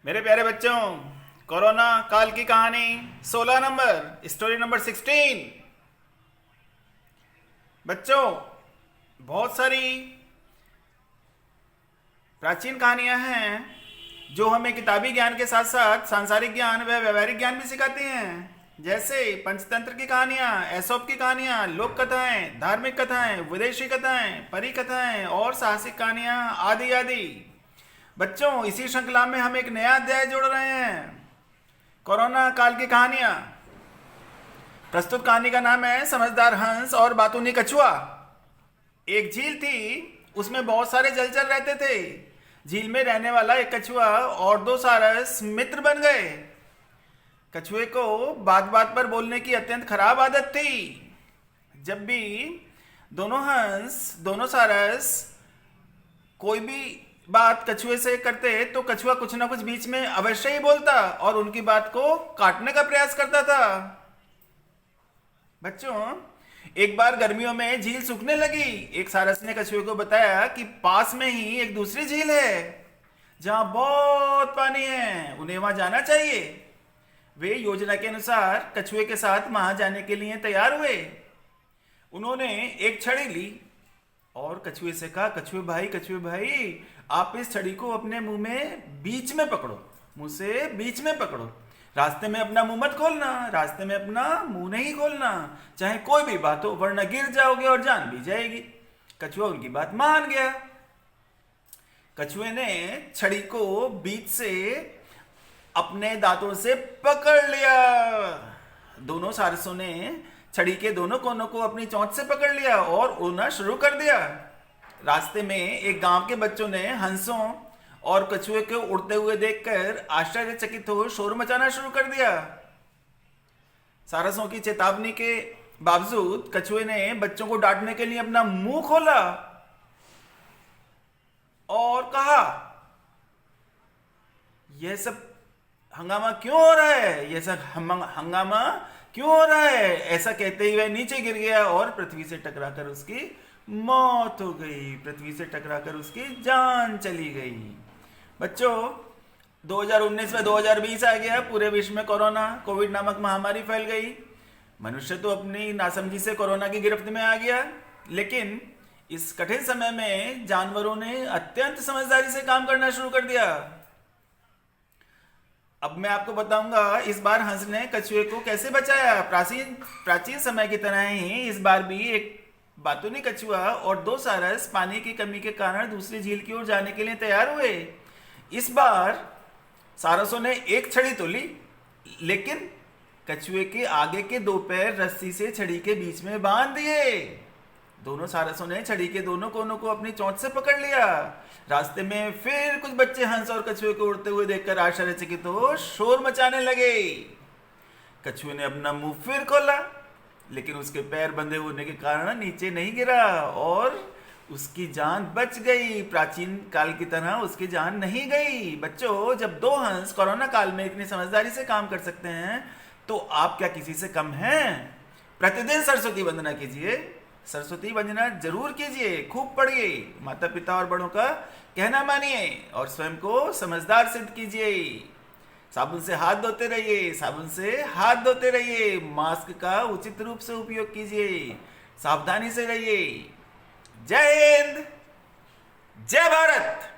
मेरे प्यारे बच्चों, कोरोना काल की कहानी 16 नंबर, स्टोरी नंबर 16। बच्चों, बहुत सारी प्राचीन कहानियां हैं जो हमें किताबी ज्ञान के साथ साथ सांसारिक ज्ञान व व्यवहारिक ज्ञान भी सिखाती हैं। जैसे पंचतंत्र की कहानियां, एसोप की कहानियां, लोक कथाएं, धार्मिक कथाएं, विदेशी कथाएं, परी कथाएं और साहसिक कहानियां आदि आदि। बच्चों, इसी श्रृंखला में हम एक नया अध्याय जोड़ रहे हैं, कोरोना काल की कहानियां। प्रस्तुत कहानी का नाम है समझदार हंस और बातूनी कछुआ। एक झील थी, उसमें बहुत सारे जलचर रहते थे। झील में रहने वाला एक कछुआ और दो सारस मित्र बन गए। कछुए को बात बात पर बोलने की अत्यंत खराब आदत थी। जब भी दोनों हंस, दोनों सारस कोई भी बात कछुए से करते तो कछुआ कुछ ना कुछ बीच में अवश्य ही बोलता और उनकी बात को काटने का प्रयास करता था। बच्चों, एक बार गर्मियों में झील सूखने लगी। एक सारस ने कछुए को बताया कि पास में ही एक दूसरी झील है जहां बहुत पानी है, उन्हें वहां जाना चाहिए। वे योजना के अनुसार कछुए के साथ वहां जाने के लिए तैयार हुए। उन्होंने एक छड़ी ली और कछुए से कहा, कछुए भाई, आप इस छड़ी को अपने मुंह में बीच में पकड़ो, मुंह से बीच में पकड़ो। रास्ते में अपना मुंह मत खोलना, रास्ते में अपना मुंह नहीं खोलना, चाहे कोई भी बात हो, वरना गिर जाओगे और जान भी जाएगी। कछुआ उनकी बात मान गया। कछुए ने छड़ी को बीच से अपने दांतों से पकड़ लिया। दोनों सारसों ने छड़ी के दोनों कोनों को अपनी चोंच से पकड़ लिया और उड़ना शुरू कर दिया। रास्ते में एक गांव के बच्चों ने हंसों और कछुए को उड़ते हुए देखकर आश्चर्यचकित हो शोर मचाना शुरू कर दिया। सारसों की चेतावनी के बावजूद कछुए ने बच्चों को डांटने के लिए अपना मुंह खोला और कहा, यह सब हंगामा क्यों हो रहा है, यह सब हंगामा क्यों हो रहा है। ऐसा कहते ही वह नीचे गिर गया और पृथ्वी से टकराकर उसकी मौत हो गई। पृथ्वी से टकराकर उसकी जान चली गई। बच्चों, 2019 में 2020 आ गया। पूरे विश्व में कोविड नामक महामारी फैल गई। मनुष्य तो अपनी नासमझी से कोरोना की गिरफ्त में आ गया, लेकिन इस कठिन समय में जानवरों ने अत्यंत समझदारी से काम करना शुरू कर दिया। अब मैं आपको बताऊंगा इस बार हंस ने कछुए को कैसे बचाया। प्राचीन समय की तरह ही इस बार भी एक बातूनी कछुआ और दो सारस पानी की कमी के कारण दूसरी झील की ओर जाने के लिए तैयार हुए। इस बार सारसों ने एक छड़ी तो ली, लेकिन कछुए के आगे के दो पैर रस्सी से छड़ी के बीच में बांध दिए। दोनों सारसों ने छड़ी के दोनों कोनों को अपनी चोंच से पकड़ लिया। रास्ते में फिर कुछ बच्चे हंस और कछुए को उड़ते हुए देखकर आश्चर्यचकित हो शोर मचाने लगे। कछुए ने अपना मुंह फिर खोला, लेकिन उसके पैर बंधे होने के कारण नीचे नहीं गिरा और उसकी जान बच गई। प्राचीन काल की तरह उसकी जान नहीं गई। बच्चों, जब दो हंस कोरोना काल में इतनी समझदारी से काम कर सकते हैं, तो आप क्या किसी से कम हैं? प्रतिदिन सरस्वती वंदना कीजिए, सरस्वती वंदना जरूर कीजिए, खूब पढ़िए, माता पिता और बड़ों का कहना मानिए और स्वयं को समझदार सिद्ध कीजिए। साबुन से हाथ धोते रहिए, साबुन से हाथ धोते रहिए, मास्क का उचित रूप से उपयोग कीजिए, सावधानी से रहिए। जय हिंद, जय भारत।